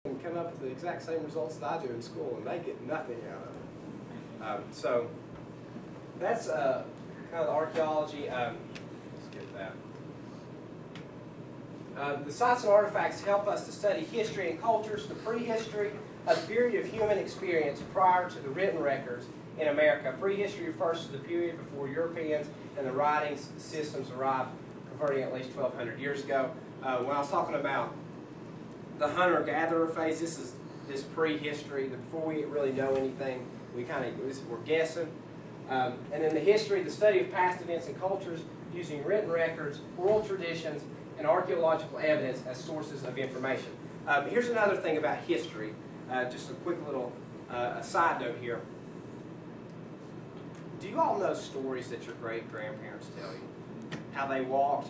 and come up with the exact same results that I do in school, and they get nothing out of it. So that's kind of the archaeology. Let's get that. The sites and artifacts help us to study history and cultures, the prehistory, a period of human experience prior to the written records in America. Prehistory refers to the period before Europeans and the writing systems arrived, converting at least 1,200 years ago. When I was talking about the hunter-gatherer phase, this is this prehistory. Before we really know anything, we're guessing. And then the history, the study of past events and cultures using written records, oral traditions, and archaeological evidence as sources of information. Here's another thing about history. Just a quick little side note here. Do you all know stories that your great-grandparents tell you? How they walked,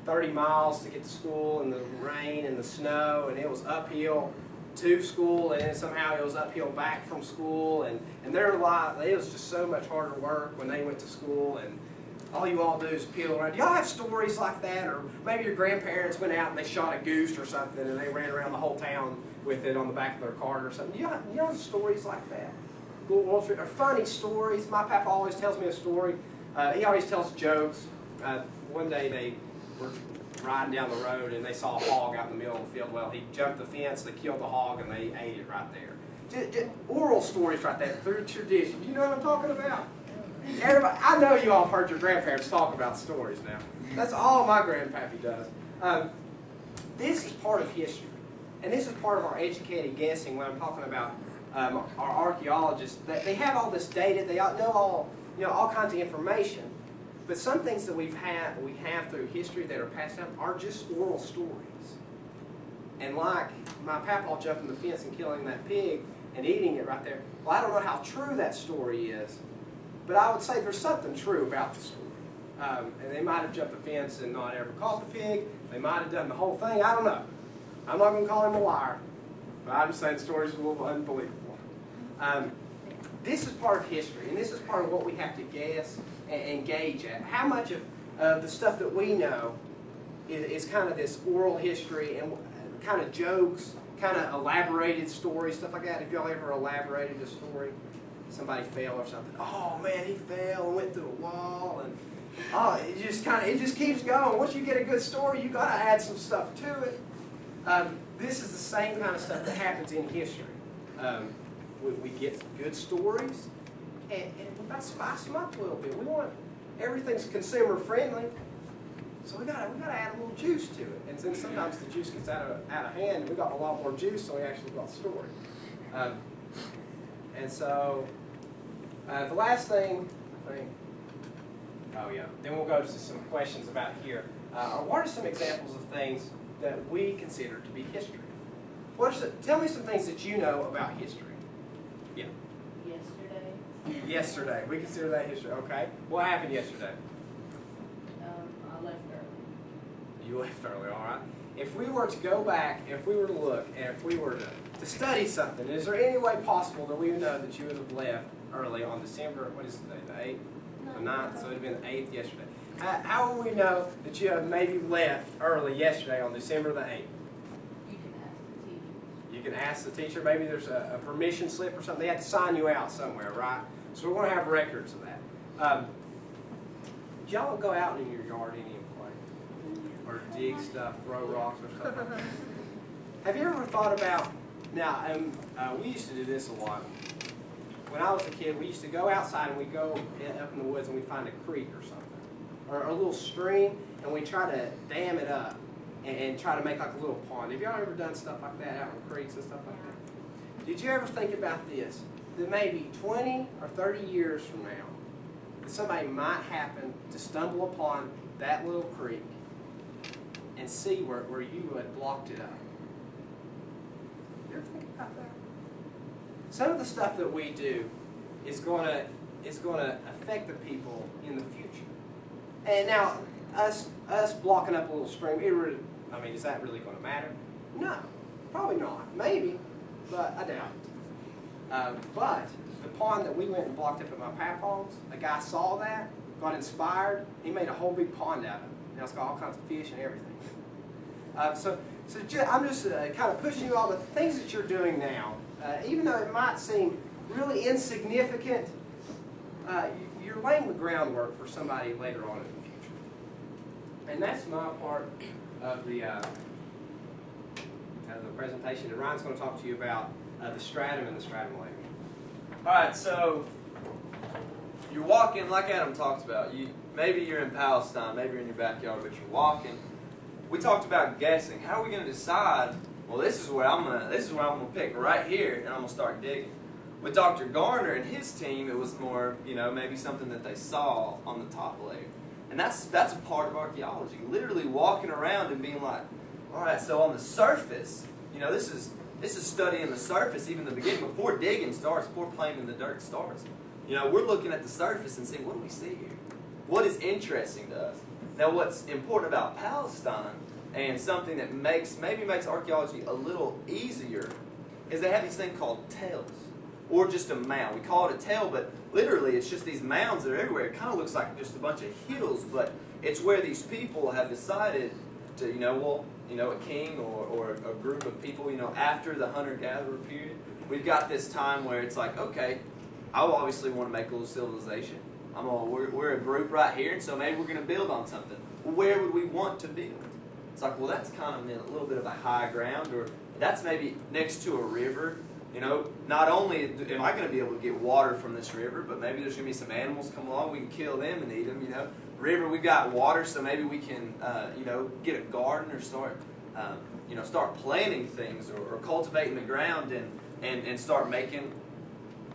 30 miles to get to school in the rain and the snow, and it was uphill to school, and then somehow it was uphill back from school, and their life, it was just so much harder work when they went to school, and all you all do is peel around. Do y'all have stories like that? Or maybe your grandparents went out and they shot a goose or something, and they ran around the whole town with it on the back of their cart or something. You know stories like that? Or funny stories. My papa always tells me a story. He always tells jokes. One day they were riding down the road and they saw a hog out in the middle of the field. Well, he jumped the fence, they killed the hog, and they ate it right there. Just oral stories right there through tradition. You know what I'm talking about? Everybody, I know you all have heard your grandparents talk about stories now. That's all my grandpappy does. This is part of history. And this is part of our educated guessing when I'm talking about our archaeologists. They have all this data, they know all kinds of information. But some things that we have through history that are passed down are just oral stories. And like my papa jumping the fence and killing that pig and eating it right there, well, I don't know how true that story is, but I would say there's something true about the story. And they might have jumped the fence and not ever caught the pig. They might have done the whole thing. I don't know. I'm not going to call him a liar, but I'm just saying the story's a little unbelievable. This is part of history, and this is part of what we have to guess and gauge at. How much of the stuff that we know is kind of this oral history and kind of jokes, kind of elaborated stories, stuff like that. Have y'all ever elaborated a story? Somebody fell or something. Oh man, he fell and went through a wall, and it just keeps going. Once you get a good story, you got to add some stuff to it. This is the same kind of stuff that happens in history. We get good stories, and we got to spice them up a little bit. We want everything's consumer friendly, so we got to add a little juice to it. And then sometimes the juice gets out of hand, and we got a lot more juice, so we actually got a story. And so the last thing, I think, oh yeah, then we'll go to some questions about here. What are some examples of things that we consider to be history? Tell me some things that you know about history. Yeah. Yesterday. Yesterday. We consider that history. Okay. What happened yesterday? I left early. You left early, all right. If we were to go back, if we were to look, and if we were to study something, is there any way possible that we would know that you would have left early on December, what is today, the 8th? The 9th, so it would have been the 8th yesterday. How will we know that you have maybe left early yesterday on December the 8th? You can ask the teacher. You can ask the teacher. Maybe there's a permission slip or something. They had to sign you out somewhere, right? So we're going to have records of that. Did y'all go out in your yard any and play? Or dig stuff, throw rocks or something? Have you ever thought about, now, we used to do this a lot. When I was a kid, we used to go outside and we'd go up in the woods and we'd find a creek or something, or a little stream, and we'd try to dam it up and try to make like a little pond. Have y'all ever done stuff like that out in creeks and stuff like that? Did you ever think about this? That maybe 20 or 30 years from now, that somebody might happen to stumble upon that little creek and see where you had blocked it up? You ever think about that? Some of the stuff that we do is going to affect the people in the future. And now, us blocking up a little stream, is that really going to matter? No, probably not. Maybe, but I doubt it. But the pond that we went and blocked up at my papa's, a guy saw that, got inspired, he made a whole big pond out of it. Now it's got all kinds of fish and everything. So So I'm just kind of pushing you all the things that you're doing now, even though it might seem really insignificant, you're laying the groundwork for somebody later on in the future. And that's my part of the presentation. And Ryan's going to talk to you about the stratum and the stratum layer. All right, so you're walking, like Adam talked about. Maybe you're in Palestine, maybe you're in your backyard, but you're walking. We talked about guessing. How are we going to decide? Well, this is where I'm gonna pick right here, and I'm gonna start digging. With Dr. Garner and his team, it was more, maybe something that they saw on the top layer, and that's a part of archaeology. Literally walking around and being like, all right, so on the surface, this is studying the surface, even the beginning, before digging starts, before playing in the dirt starts. We're looking at the surface and saying, what do we see here? What is interesting to us? Now, what's important about Palestine, and something that maybe makes archaeology a little easier, is they have these things called tales, or just a mound. We call it a tale, but literally it's just these mounds that are everywhere. It kind of looks like just a bunch of hills, but it's where these people have decided to, a king or a group of people, after the hunter-gatherer period, we've got this time where it's like, okay, I obviously want to make a little civilization. We're a group right here, and so maybe we're going to build on something. Well, where would we want to build? It's like, well, that's kind of a little bit of a high ground, or that's maybe next to a river. Not only am I going to be able to get water from this river, but maybe there's going to be some animals come along. We can kill them and eat them. River, we've got water, so maybe we can, get a garden or start, start planting things or cultivating the ground and start making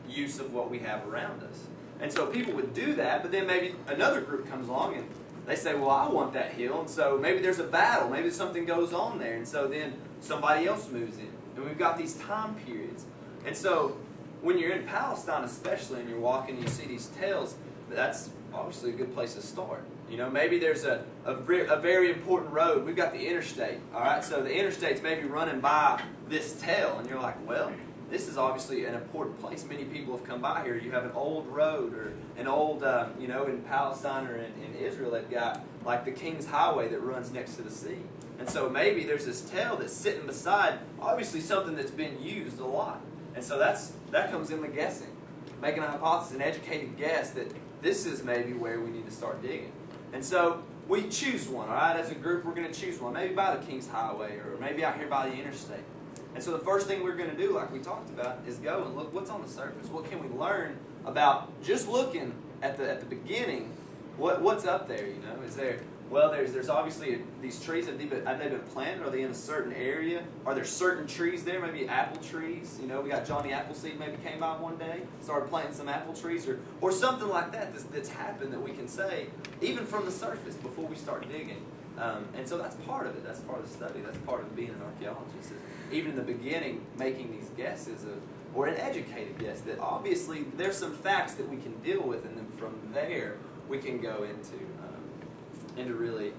use of what we have around us. And so people would do that, but then maybe another group comes along and they say, well, I want that hill, and so maybe there's a battle, maybe something goes on there, and so then somebody else moves in. And we've got these time periods. And so when you're in Palestine especially and you're walking and you see these tales, that's obviously a good place to start. Maybe there's a very important road. We've got the interstate, all right? So the interstate's maybe running by this tale, and you're like, well, this is obviously an important place. Many people have come by here. You have an old road or an old, in Palestine or in Israel, they've got like the King's Highway that runs next to the sea. And so maybe there's this tale that's sitting beside, obviously something that's been used a lot. And so that comes in the guessing. Making a hypothesis, an educated guess that this is maybe where we need to start digging. And so we choose one, all right? As a group, we're going to choose one. Maybe by the King's Highway or maybe out here by the interstate. And so the first thing we're going to do, like we talked about, is go and look what's on the surface. What can we learn about just looking at the beginning? What's up there? Is there? Well, there's obviously these trees. Have they been planted? Are they in a certain area? Are there certain trees there? Maybe apple trees. We got Johnny Appleseed maybe came by one day, started planting some apple trees, or something like that that's happened that we can say even from the surface before we start digging. And so that's part of it. That's part of the study. That's part of being an archaeologist. Even in the beginning, making these guesses or an educated guess that obviously there's some facts that we can deal with, and then from there we can go into really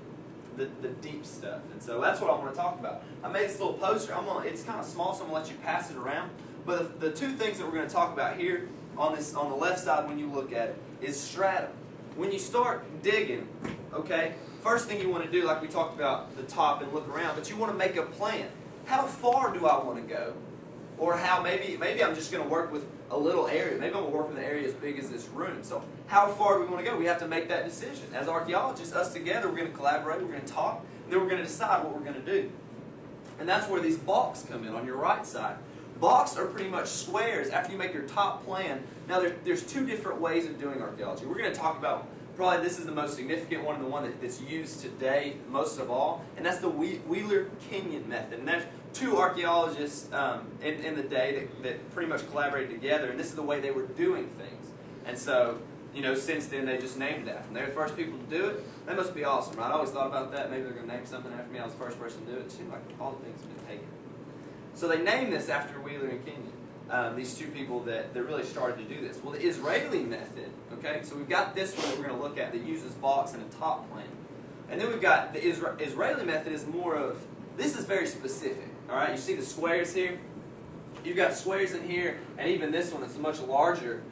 the deep stuff. And so that's what I want to talk about. I made this little poster. It's kind of small, so I'm going to let you pass it around. But the two things that we're going to talk about here on the left side when you look at it is stratum. When you start digging, okay, first thing you want to do, like we talked about the top and look around, but you want to make a plan. How far do I want to go? Or how maybe I'm just going to work with a little area. Maybe I'm going to work with an area as big as this room. So how far do we want to go? We have to make that decision. As archaeologists, us together, we're going to collaborate, we're going to talk, and then we're going to decide what we're going to do. And that's where these balks come in on your right side. Balks are pretty much squares after you make your top plan. Now there's two different ways of doing archaeology. We're going to talk about, probably this is the most significant one and the one that's used today most of all, and that's the Wheeler-Kenyon method. And there's two archaeologists in the day that pretty much collaborated together, and this is the way they were doing things. And so, since then they just named it after them. They're the first people to do it. That must be awesome, right? I always thought about that. Maybe they're going to name something after me. I was the first person to do it. It seemed like all the things have been taken. So they named this after Wheeler and Kenyon. These two people that really started to do this. Well, the Israeli method, okay, so we've got this one that we're going to look at that uses balks and a top plan. And then we've got the Israeli method is more of, this is very specific, all right? You see the squares here? You've got squares in here, and even this one that's a much larger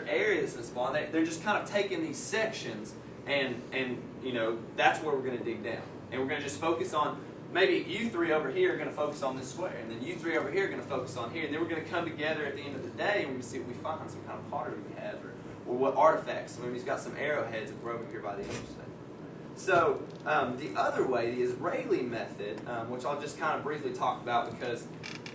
areas than this one. They're just kind of taking these sections, and that's where we're going to dig down. And we're going to just focus on maybe you three over here are going to focus on this square, and then you three over here are going to focus on here, and then we're going to come together at the end of the day and we see what we find, some kind of pottery we have, or what artifacts. Maybe he's got some arrowheads that were over here by the interstate. So the other way, the Israeli method, which I'll just kind of briefly talk about because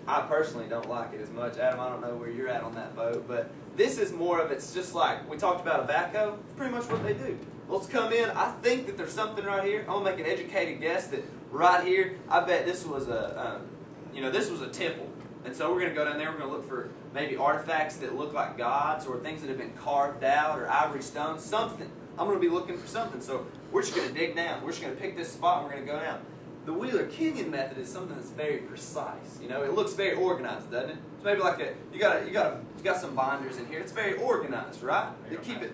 I personally don't like it as much. Adam, I don't know where you're at on that boat, but this is more of, it's just like, we talked about a backhoe, it's pretty much what they do. Let's come in, I think that there's something right here. I'm going to make an educated guess that right here, I bet this was this was a temple. And so we're going to go down there, we're going to look for maybe artifacts that look like gods or things that have been carved out or ivory stones, something. I'm going to be looking for something. So we're just going to dig down. We're just going to pick this spot and we're going to go down. The Wheeler Kenyon method is something that's very precise. You know, it looks very organized, doesn't it? It's maybe like you got some binders in here. It's very organized, right? They keep it.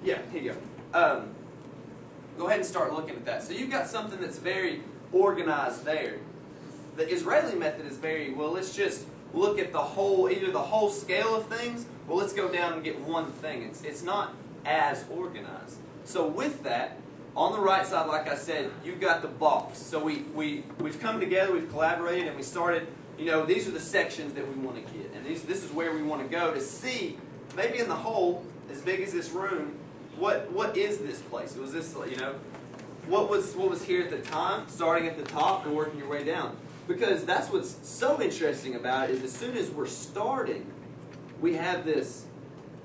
Yeah, here you go. Go ahead and start looking at that. So you've got something that's very organized there. The Israeli method is very, well, let's just look at the whole, either the whole scale of things, or let's go down and get one thing. It's not as organized. So with that, on the right side, like I said, you've got the box. So we've come together, we've collaborated, and we started, these are the sections that we want to get. And this is where we want to go to see, maybe in the whole, as big as this room, what is this place? Was this, what was here at the time, starting at the top and working your way down? Because that's what's so interesting about it, is as soon as we're starting, we have this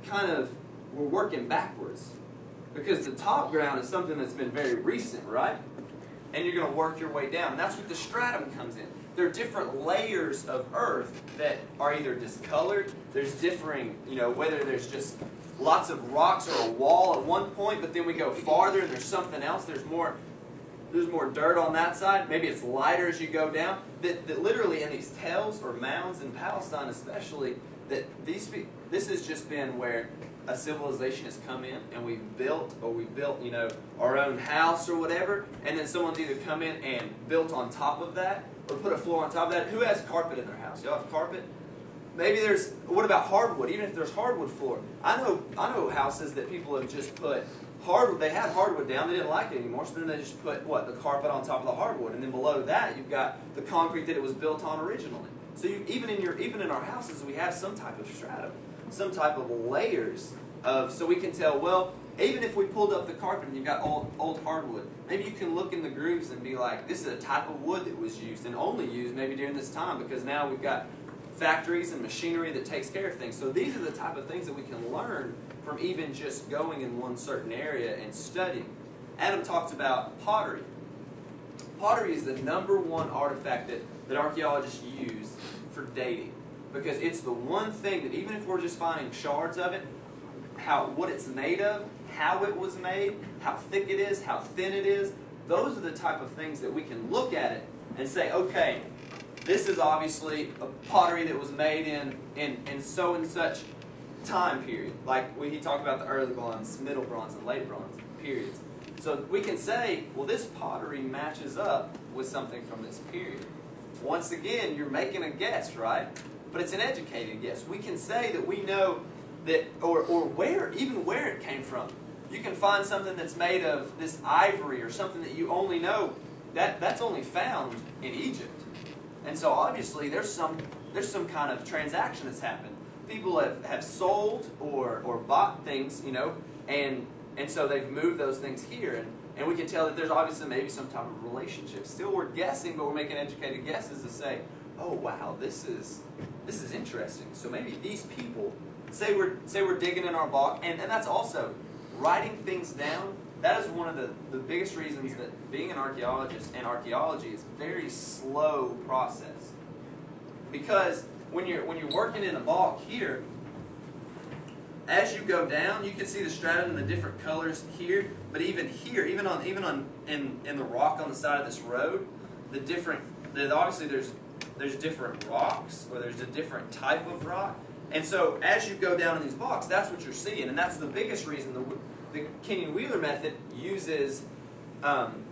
kind of, we're working backwards. Because the top ground is something that's been very recent, right? And you're going to work your way down. And that's what the stratum comes in. There are different layers of earth that are either discolored, there's differing, whether there's just lots of rocks or a wall at one point, but then we go farther and there's something else, there's more dirt on that side, maybe it's lighter as you go down, that literally in these tells or mounds in Palestine especially, that this has just been where a civilization has come in and we've built our own house or whatever, and then someone's either come in and built on top of that or put a floor on top of that. Who has carpet in their house? Y'all have carpet? Maybe what about hardwood? Even if there's hardwood floor. I know houses that people have just put hardwood, they had hardwood down, they didn't like it anymore, so then they just put the carpet on top of the hardwood, and then below that you've got the concrete that it was built on originally. So even in our houses we have some type of stratum, some type of layers so we can tell, well, even if we pulled up the carpet and you've got old hardwood, maybe you can look in the grooves and be like, this is a type of wood that was used and only used maybe during this time, because now we've got factories and machinery that takes care of things. So these are the type of things that we can learn from even just going in one certain area and studying. Adam talked about pottery. Pottery is the #1 artifact that archaeologists use for dating, because it's the one thing that, even if we're just finding shards of it, what it's made of, how it was made, how thick it is, how thin it is, those are the type of things that we can look at it and say, okay, this is obviously a pottery that was made in so and such time period. Like he talked about the early bronze, middle bronze, and late bronze periods. So we can say, well, this pottery matches up with something from this period. Once again, you're making a guess, right? But it's an educated guess. We can say that we know that, or where it came from. You can find something that's made of this ivory or something that you only know that's only found in Egypt. And so obviously there's some kind of transaction that's happened. People have sold or bought things, and so they've moved those things here, and we can tell that there's obviously maybe some type of relationship. Still, we're guessing, but we're making educated guesses to say, oh wow, this is interesting. So maybe these people, say we're digging in our block, and that's also writing things down. That is one of the biggest reasons that being an archaeologist and archaeology is a very slow process. Because when you're working in a block here, as you go down, you can see the stratum and the different colors here. But even here, even in the rock on the side of this road, obviously there's different rocks, or there's a different type of rock. And so as you go down in these blocks, that's what you're seeing, and that's the biggest reason the Kenyon-Wheeler method uses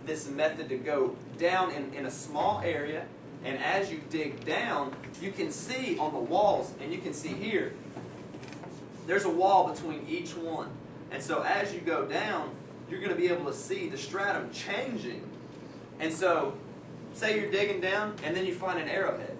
this method to go down in a small area, and as you dig down, you can see on the walls, and you can see here, there's a wall between each one. And so as you go down, you're going to be able to see the stratum changing. And so say you're digging down and then you find an arrowhead.